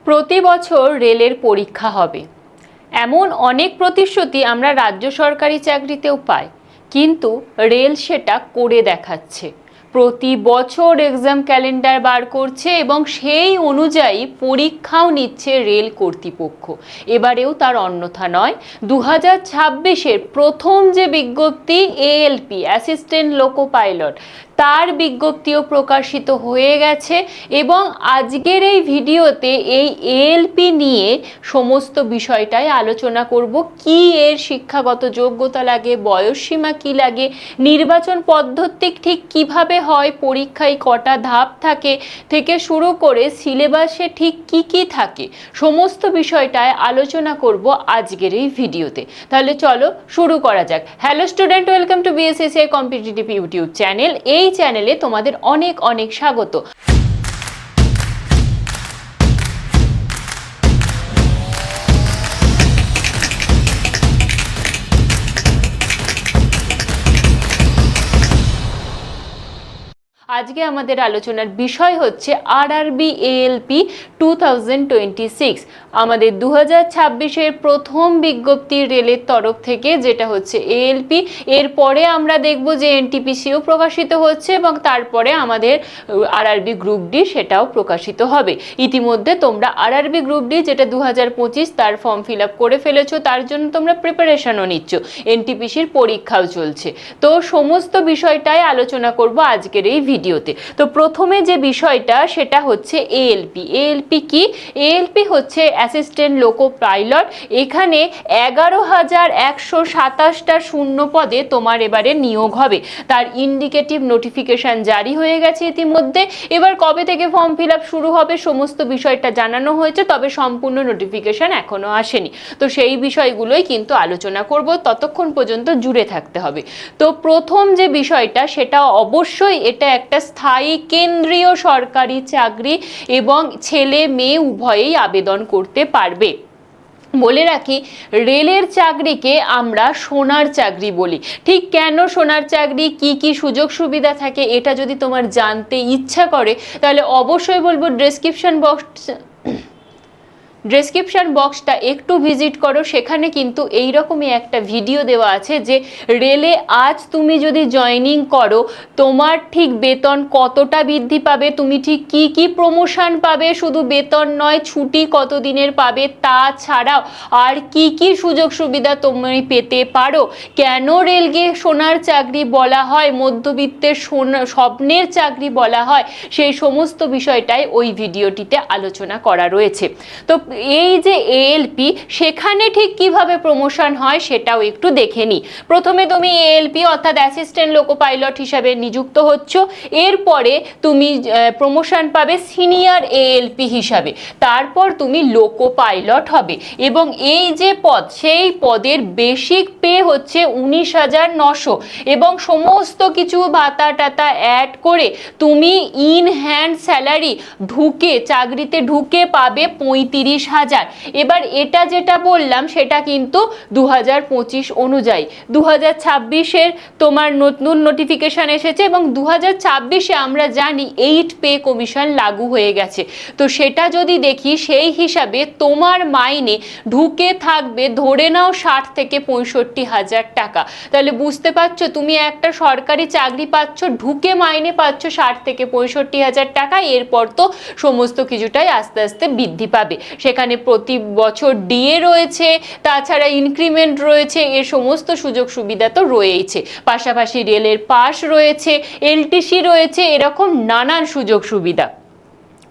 প্রতি বছর রেলের পরীক্ষা হবে এমন অনেক প্রতিশ্রুতি আমরা রাজ্য সরকারি চাকরিতেও পাই, কিন্তু রেল সেটা করে দেখাচ্ছে। প্রতি বছর এক্সাম ক্যালেন্ডার বার করছে এবং সেই অনুযায়ী পরীক্ষাও নিচ্ছে রেল কর্তৃপক্ষ। এবারেও তার অন্যথা নয়। 2026-এর প্রথম যে বিজ্ঞপ্তি এএলপি অ্যাসিস্ট্যান্ট লোকো পাইলট, তার বিজ্ঞপ্তিও প্রকাশিত হয়ে গেছে এবং আজকের এই ভিডিওতে এই এএলপি নিয়ে সমস্ত বিষয়টাই আলোচনা করব। কি এর শিক্ষাগত যোগ্যতা লাগে, বয়সসীমা কি লাগে, নির্বাচন পদ্ধতি ঠিক কিভাবে হয়, পরীক্ষায় কটা ধাপ থাকে থেকে শুরু করে সিলেবাসে ঠিক কি কি থাকে, সমস্ত বিষয়টায় আলোচনা করব আজকের এই ভিডিওতে। তাহলে চলো শুরু করা যাক। Hello student, welcome to BSSCI competitive YouTube channel. এই চ্যানেলে তোমাদের অনেক অনেক স্বাগত। আজকে আমাদের আলোচনার বিষয় হচ্ছে আরআরবি এএলপি 2026। আমাদের 2026-এর প্রথম বিজ্ঞপ্তি রেলের তরফ থেকে, যেটা হচ্ছে এএলপি। এরপরে আমরা দেখব যে এনটিপিসিও প্রকাশিত হচ্ছে এবং তারপরে আমাদের আরআরবি গ্রুপ ডি সেটাও প্রকাশিত হবে। ইতিমধ্যে তোমরা আরআরবি গ্রুপ ডি যেটা 2025 তার ফর্ম ফিল আপ করে ফেলেছো, তার জন্য তোমরা প্রিপারেশনও নিচ্ছ, এনটিপিসির পরীক্ষাও চলছে। তো সমস্ত বিষয়টাই আলোচনা করব আজকের এই ভিডিওতে। তো প্রথমে যে বিষয়টা সেটা হচ্ছে এএলপি। এএলপি কি? এএলপি হচ্ছে অ্যাসিস্ট্যান্ট লোকো পাইলট। এখানে 11,127টা শূন্য পদে তোমার এবারে নিয়োগ হবে। তার ইন্ডিকেটিভ নোটিফিকেশন জারি হয়ে গেছে ইতিমধ্যে। এবার কবে থেকে ফর্ম ফিল আপ শুরু হবে সমস্ত বিষয়টা জানানো হয়েছে, তবে সম্পূর্ণ নোটিফিকেশন এখনো আসেনি। তো সেই বিষয়গুলোই কিন্তু আলোচনা করব, ততক্ষণ পর্যন্ত জুড়ে থাকতে হবে। তো প্রথম যে বিষয়টা সেটা অবশ্যই এটা একটা স্থায়ী কেন্দ্রীয় সরকারি চাকরি এবং ছেলে মেয়ে উভয়েই আবেদন করতে পারবে। বলে রাখি, রেলের চাকরিকে আমরা সোনার চাকরি বলি। ঠিক কেন সোনার চাকরি, কি কি সুযোগ সুবিধা থাকে, এটা যদি তোমার জানতে ইচ্ছা করে তাহলে অবশ্যই বলবো ডেসক্রিপশন বক্সটা একটু ভিজিট করো। সেখানে কিন্তু এইরকমই একটা ভিডিও দেওয়া আছে যে রেলে আজ তুমি যদি জয়েনিং করো তোমার ঠিক বেতন কতটা বৃদ্ধি পাবে, তুমি ঠিক কি কি প্রমোশন পাবে, শুধু বেতন নয় ছুটি কত দিনের পাবে, তাছাড়াও আর কি কি সুযোগ সুবিধা তুমি পেতে পারো, কেন রেলকে সোনার চাকরি বলা হয়, মধ্যবিত্তের স্বপ্নের চাকরি বলা হয়, সেই সমস্ত বিষয়টাই ওই ভিডিওটিতে আলোচনা করা রয়েছে। তো এই যে এএলপি, সেখানে ঠিক কিভাবে প্রমোশন হয় সেটাও একটু দেখে নিই। প্রথমে তুমি এএলপি অর্থাৎ অ্যাসিস্ট্যান্ট লোকো পাইলট হিসাবে নিযুক্ত হচ্ছ। এরপরে তুমি প্রমোশন পাবে সিনিয়র এএলপি হিসাবে, তারপর তুমি লোকো পাইলট হবে এবং এই যে পদ, সেই পদের বেসিক পে হচ্ছে 19,900 এবং সমস্ত কিছু ভাতা টাতা অ্যাড করে তুমি ইন হ্যান্ড স্যালারি চাকরিতে ঢুকে পাবে 35,000। এবার এটা যেটা বললাম সেটা কিন্তু 2025 অনুযায়ী। 2026-এর তোমার নতুন নোটিফিকেশন এসেছে এবং 2026-এ আমরা জানি 8 পে কমিশন লাগু হয়ে গেছে। তো সেটা যদি দেখি সেই হিসাবে তোমার মাইনে ঢুকে থাকবে ধরে নাও 60 থেকে 65,000 টাকা। তাহলে বুঝতে পারছো, তুমি একটা সরকারি চাকরি পাচ্ছ, ঢুকে মাইনে পাচ্ছ 60 থেকে 65,000 টাকা। এরপর তো সমস্ত কিছুটাই আস্তে আস্তে বৃদ্ধি পাবে। সেখানে প্রতি বছর ডিএ রয়েছে, তাছাড়া ইনক্রিমেন্ট রয়েছে, এর সমস্ত সুযোগ সুবিধা তো রয়েইছে। পাশাপাশি রেলের পাস রয়েছে, এলটিসি রয়েছে, এরকম নানান সুযোগ সুবিধা।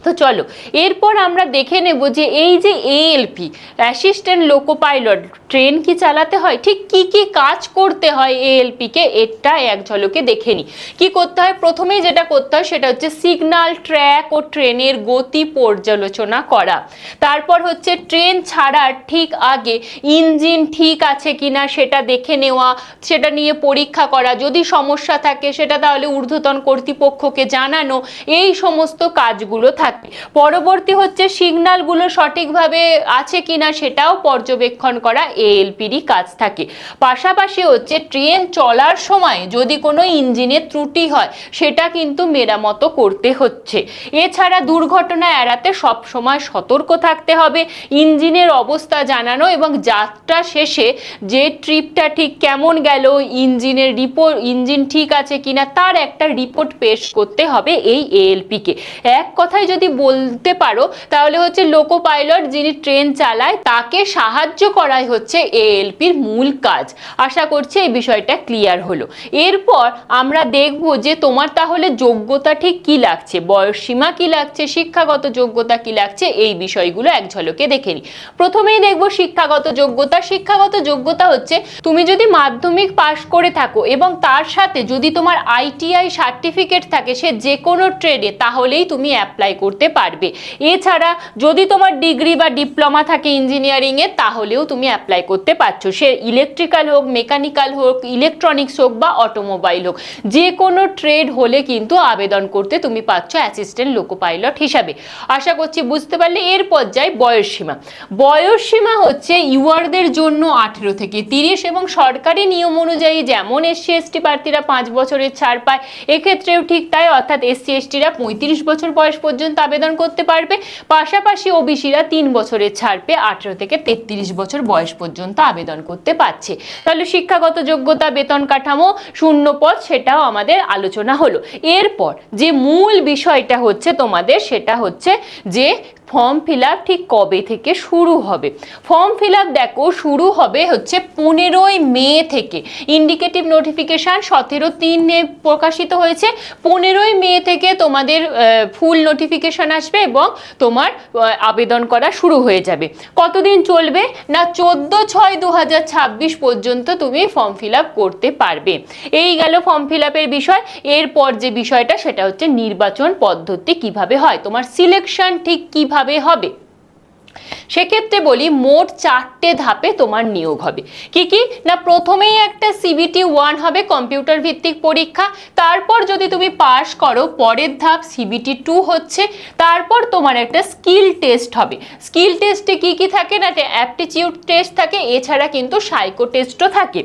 তো চলো এরপর আমরা দেখে নেব যে এই যে ALP assistant loco pilot, train কি চালাতে হয়, ঠিক কি কি কাজ করতে হয় এএলপিকে, এটা এক ঝলকে দেখে নিই। কি করতে হয়? প্রথমেই যেটা করতে হয় সেটা হচ্ছে সিগন্যাল, ট্র্যাক ও ট্রেনের গতি পর্যালোচনা করা। তারপর হচ্ছে ট্রেন ছাড়ার ঠিক আগে ইঞ্জিন ঠিক আছে কিনা সেটা দেখে নেওয়া, সেটা নিয়ে পরীক্ষা করা, যদি সমস্যা থাকে সেটা তাহলে ঊর্ধ্বতন কর্তৃপক্ষকে জানানো, এই সমস্ত কাজগুলো থাকে। থাকে। পরবর্তী হচ্ছে সিগন্যালগুলো সঠিকভাবে আছে কিনা সেটাও পর্যবেক্ষণ করা এএলপিরই কাজ থাকে। পাশাপাশি হচ্ছে ট্রেন চলার সময় যদি কোনো ইঞ্জিনের ত্রুটি হয় সেটা কিন্তু মেরামত করতে হচ্ছে। এছাড়া দুর্ঘটনা এড়াতে সব সময় সতর্ক থাকতে হবে, ইঞ্জিনের অবস্থা জানানো এবং যাত্রা শেষে যে ট্রিপটা ঠিক কেমন গেল, ইঞ্জিনের রিপোর্ট, ইঞ্জিন ঠিক আছে কিনা তার একটা রিপোর্ট পেশ করতে হবে এই এএলপিকে। এক কথায় যদি বলতে পারো তাহলে হচ্ছে লোকো পাইলট যিনি ট্রেন চালায় তাকে সাহায্য করাই হচ্ছে এএলপির মূল কাজ। আশা করছি এই বিষয়টা ক্লিয়ার হলো। এরপর আমরা দেখব যে তোমার তাহলে যোগ্যতা ঠিক কি লাগছে, বয়সসীমা কি লাগছে, শিক্ষাগত যোগ্যতা কি লাগছে, এই বিষয়গুলো এক ঝলকে দেখে নিই। প্রথমেই দেখব শিক্ষাগত যোগ্যতা। শিক্ষাগত যোগ্যতা হচ্ছে তুমি যদি মাধ্যমিক পাশ করে থাকো এবং তার সাথে যদি তোমার আইটিআই সার্টিফিকেট থাকে সে যে কোনো ট্রেডে, তাহলেই তুমি অ্যাপ্লাই করতে পারবে। এছাড়া যদি তোমার ডিগ্রি বা ডিপ্লোমা থাকে ইঞ্জিনিয়ারিংয়ে তাহলেও তুমি অ্যাপ্লাই করতে পারছো, সে ইলেকট্রিক্যাল হোক, মেকানিক্যাল হোক, ইলেকট্রনিক্স হোক বা অটোমোবাইল হোক, যে কোনো ট্রেড হলে কিন্তু আবেদন করতে তুমি পাচ্ছ অ্যাসিস্ট্যান্ট লোকো পাইলট হিসাবে। আশা করছি বুঝতে পারলে। এরপর যাই বয়সসীমা। বয়সসীমা হচ্ছে ইউআরদের জন্য 18 থেকে 30 এবং সরকারি নিয়ম অনুযায়ী যেমন এসসি এসটি প্রার্থীরা 5 বছরের ছাড় পায়, এক্ষেত্রেও ঠিক তাই, অর্থাৎ এসসি এসটিরা 35 বছর বয়স পর্যন্ত আবেদন করতে পারবে। পাশাপাশি ওবিসিরা 3 বছরের ছাড় পেয়ে 18 থেকে 33 বছর বয়স পর্যন্ত আবেদন করতে পারছে। তাহলে শিক্ষাগত যোগ্যতা, বেতন কাঠামো, শূন্য পদ সেটাও আমাদের আলোচনা হলো। এরপর যে মূল বিষয়টা হচ্ছে তোমাদের সেটা হচ্ছে যে ফর্ম ফিল আপ ঠিক কবে থেকে শুরু হবে। ফর্ম ফিল আপ দেখো শুরু হবে হচ্ছে 15ই মে থেকে। ইন্ডিকেটিভ নোটিফিকেশান 17/3 প্রকাশিত হয়েছে। 15ই মে থেকে তোমাদের ফুল নোটিফিকেশান আসবে এবং তোমার আবেদন করা শুরু হয়ে যাবে। কতদিন চলবে না 14/6/2026 পর্যন্ত তুমি ফর্ম ফিল আপ করতে পারবে। এই গেল ফর্ম ফিল আপের বিষয়। এরপর যে বিষয়টা সেটা হচ্ছে নির্বাচন পদ্ধতি কিভাবে হয়, তোমার সিলেকশন ঠিক কিভাবে হবে। সেক্ষেত্রে বলি মোট 4টে ধাপে তোমার নিয়োগ হবে। কি কি না প্রথমেই একটা CBT 1 হবে, কম্পিউটার ভিত্তিক পরীক্ষা। তারপর যদি তুমি পাস করো পরের ধাপ CBT 2 হচ্ছে। তারপর তোমার একটা স্কিল টেস্ট হবে। স্কিল টেস্টে কি কি থাকে না অ্যাপটিটিউড টেস্ট থাকে, এছাড়া কিন্তু সাইকো টেস্টও থাকে।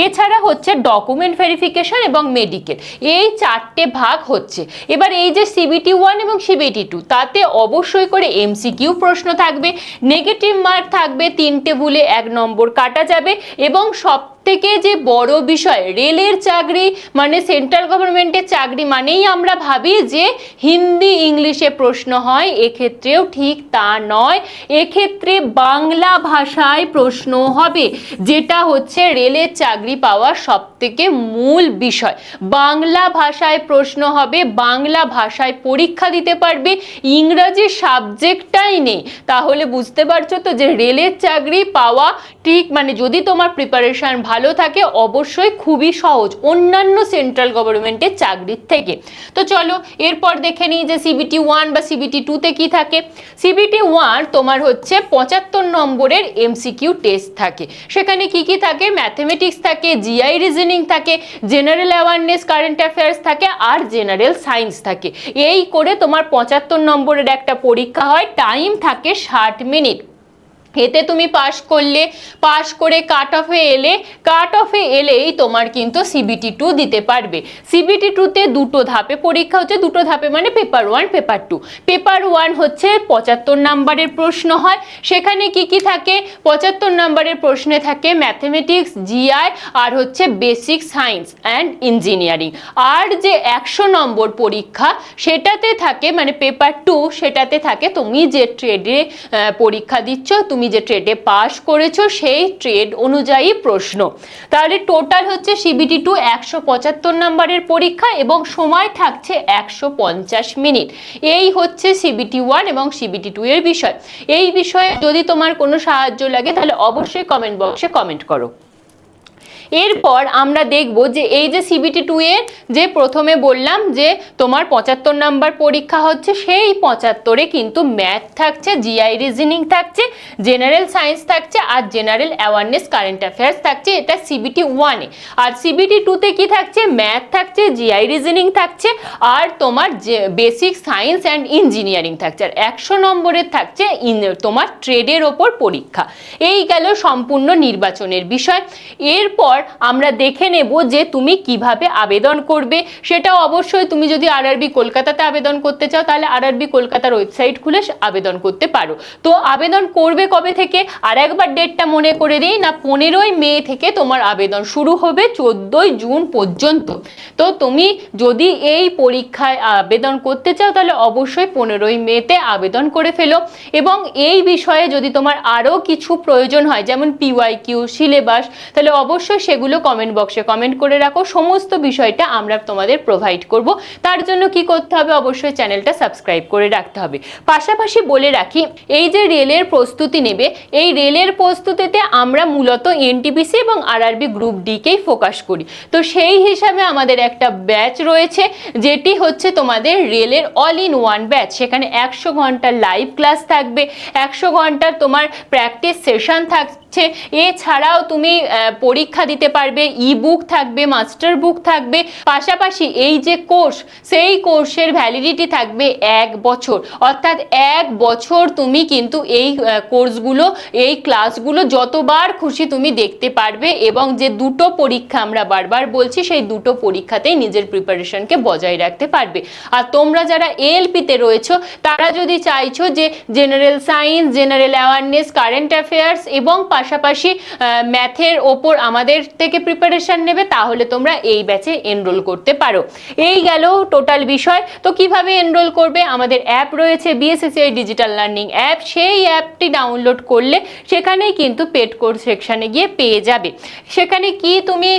এছাড়া হচ্ছে ডকুমেন্ট ভেরিফিকেশন এবং মেডিকেল, এই 4টে ভাগ হচ্ছে। এবার এই যে CBT 1 এবং CBT 2 তাতে অবশ্যই করে MCQ প্রশ্ন থাকবে, নেগেটিভ মার্ক থাকবে, 3 টেবিলে 1 নম্বর কাটা যাবে এবং সব থেকে যে বড় বিষয় রেলের চাকরি মানে সেন্ট্রাল গভর্নমেন্টের চাকরি মানেই আমরা ভাবি যে হিন্দি ইংলিশে প্রশ্ন হয়, এক্ষেত্রেও ঠিক তা নয়। এক্ষেত্রে বাংলা ভাষায় প্রশ্ন হবে, যেটা হচ্ছে রেলের চাকরি পাওয়ার সব থেকে মূল বিষয়। বাংলা ভাষায় প্রশ্ন হবে, বাংলা ভাষায় পরীক্ষা দিতে পারবে, ইংরাজি সাবজেক্টটাই নেই। তাহলে বুঝতে পারছো তো যে রেলের চাকরি পাওয়া ঠিক মানে যদি তোমার প্রিপারেশন ভালো থাকে অবশ্যই খুবই সহজ অন্যান্য সেন্ট্রাল গভর্নমেন্টের চাকরির থেকে। তো চলো এরপর দেখে নিই যে CBT 1 বা CBT 2 তে কি থাকে। CBT 1 তোমার হচ্ছে 75 নম্বরের MCQ টেস্ট থাকে। সেখানে কি কি থাকে, ম্যাথমেটিক্স থাকে, জিআই রিজনিং থাকে, জেনারেল অ্যাওয়ারনেস কারেন্ট অ্যাফেয়ার্স থাকে আর জেনারেল সায়েন্স থাকে। এই করে তোমার 75 নম্বরের একটা পরীক্ষা হয়, টাইম থাকে 60 মিনিট। এতে তুমি পাস করলে, পাস করে কাট অফে এলেই তোমার কিন্তু CBT 2 দিতে পারবে। CBT 2 তে দুটো ধাপে পরীক্ষা হচ্ছে, দুটো ধাপে মানে পেপার 1 পেপার 2। পেপার 1 হচ্ছে 75 নম্বরের প্রশ্ন হয়। সেখানে কি কি থাকে, 75 নম্বরের প্রশ্নে থাকে ম্যাথমেটিক্স, জিআই আর হচ্ছে বেসিক সায়েন্স অ্যান্ড ইঞ্জিনিয়ারিং। আর যে 100 নম্বর পরীক্ষা সেটাতে থাকে মানে পেপার 2, সেটাতে থাকে তুমি যে ট্রেডে পরীক্ষা দিচ্ছ, তুমি যে ট্রেডে পাস করেছো সেই ট্রেড অনুযায়ী প্রশ্ন। তাহলে টোটাল হচ্ছে CBT 2 175 নম্বরের পরীক্ষা এবং সময় থাকছে 150 মিনিট। এই হচ্ছে CBT 1 এবং CBT 2 এর বিষয়। এই বিষয়ে যদি তোমার কোনো সাহায্য লাগে তাহলে অবশ্যই কমেন্ট বক্সে কমেন্ট করো। এরপর আমরা দেখব যে এই যে CBT 2 এর যে প্রথমে বললাম যে তোমার 75 নাম্বার পরীক্ষা হচ্ছে, সেই 75-এ কিন্তু ম্যাথ থাকছে, জিআই রিজনিং থাকছে, জেনারেল সায়েন্স থাকছে আর জেনারেল অ্যাওয়ারনেস কারেন্ট অ্যাফেয়ার্স থাকছে, এটা CBT 1 এ। আর CBT 2-তে কি থাকছে? ম্যাথ থাকছে, জিআই রিজনিং থাকছে আর তোমার যে বেসিক সায়েন্স অ্যান্ড ইঞ্জিনিয়ারিং থাকছে। আর 100 নম্বরের থাকছে তোমার ট্রেডের ওপর পরীক্ষা। এই গেল সম্পূর্ণ নির্বাচনের বিষয়। এরপর আমরা দেখে নেব যে তুমি কিভাবে আবেদন করবে। সেটাও অবশ্যই তুমি যদি আরআরবি কলকাতাতে আবেদন করতে চাও তাহলে আরআরবি কলকাতার ওয়েবসাইট খুলে আবেদন করতে পারো। তো আবেদন করবে কবে থেকে? আর একবার ডেটটা মনে করে দিই না, 15ই মে থেকে তোমার আবেদন শুরু হবে 14ই জুন পর্যন্ত। তো তুমি যদি এই পরীক্ষায় আবেদন করতে চাও তাহলে অবশ্যই 15ই মেতে আবেদন করে ফেলো। এবং এই বিষয়ে যদি তোমার আরও কিছু প্রয়োজন হয়, যেমন PYQ, সিলেবাস, তাহলে অবশ্যই সেগুলো কমেন্ট বক্সে কমেন্ট করে রাখো। সমস্ত বিষয়টা আমরা তোমাদের প্রোভাইড করব। তার জন্য কি করতে হবে? অবশ্যই চ্যানেলটা সাবস্ক্রাইব করে রাখতে হবে। পাশাপাশি বলে রাখি, এই যে রেলের প্রস্তুতি নেবে, এই রেলের প্রস্তুতিতে আমরা মূলত NTPC এবং RRB গ্রুপ ডিকেই ফোকাস করি। তো সেই হিসাবে আমাদের একটা ব্যাচ রয়েছে যেটি হচ্ছে তোমাদের রেলের অল ইন ওয়ান ব্যাচ। সেখানে 100 ঘন্টার লাইভ ক্লাস থাকবে, 100 ঘন্টার তোমার প্র্যাকটিস সেশন থাকছে। এছাড়াও তুমি পরীক্ষা দিতে পারবে, বুক থাকবে, মাস্টার বুক থাকবে। পাশাপাশি এই যে কোর্স, সেই কোর্সের ভ্যালিডিটি থাকবে 1 বছর। অর্থাৎ 1 বছর তুমি কিন্তু এই কোর্সগুলো, এই ক্লাসগুলো যতবার খুশি তুমি দেখতে পারবে। এবং যে দুটো পরীক্ষা আমরা বারবার বলছি, সেই দুটো পরীক্ষাতেই নিজের প্রিপারেশনকে বজায় রাখতে পারবে। আর তোমরা যারা ALP-তে রয়েছো তারা যদি চাইছো যে general science, general awareness, current affairs এবং পাশাপাশি ম্যাথের ওপর আমাদের থেকে প্রিপারেশন নেবে, তাহলে তোমরা এই ব্যাচে এনরোল করতে পারো। এই গেল টোটাল বিষয়। তো কিভাবে এনরোল করবে? আমাদের অ্যাপ রয়েছে BSSCI ডিজিটাল লার্নিং অ্যাপ। সেই অ্যাপটি ডাউনলোড করলে সেখানেই কিন্তু পেড কোর্স সেকশানে গিয়ে পেয়ে যাবে। সেখানে কি তুমি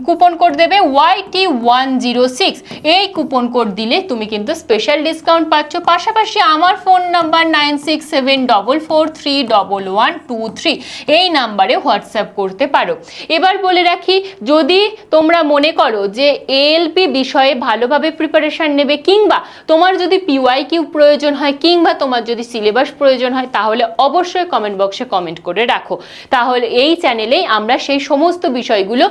কুপন কোড দেবে YT106। এই কুপন কোড দিলে তুমি কিন্তু স্পেশাল ডিসকাউন্ট পাচ্ছ। পাশাপাশি আমার ফোন নাম্বার 9674431123, এই নাম্বারে হোয়াটসঅ্যাপ করতে পারো। এবার বলে রাখি, যদি তোমরা মনে করো যে ALP বিষয়ে ভালোভাবে প্রিপারেশন নেবে, কিংবা তোমার যদি PYQ প্রয়োজন হয়, কিংবা তোমার যদি সিলেবাস প্রয়োজন হয়, তাহলে অবশ্যই কমেন্ট বক্সে কমেন্ট করে রাখো। তাহলে এই চ্যানেলেই আমরা সেই সমস্ত বিষয়গুলো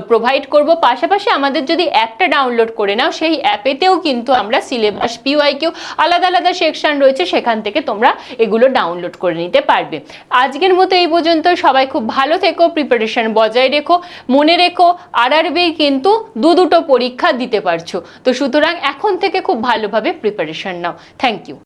প্রোভাইড করব। পাশাপাশি আমাদের যদি অ্যাপটা ডাউনলোড করে নাও, সেই অ্যাপেতেও কিন্তু আমরা সিলেবাস, PYQ আলাদা আলাদা সেকশন রয়েছে, সেখান থেকে তোমরা এগুলো ডাউনলোড করে নিতে পারবে। আজকের মতো এই পর্যন্ত। সবাই খুব ভালো থেকো, প্রিপারেশন বজায় রেখো। মনে রেখো, RRB কিন্তু দুটো পরীক্ষা দিতে পারছো। তো সুতরাং এখন থেকে খুব ভালোভাবে প্রিপারেশন নাও। Thank you.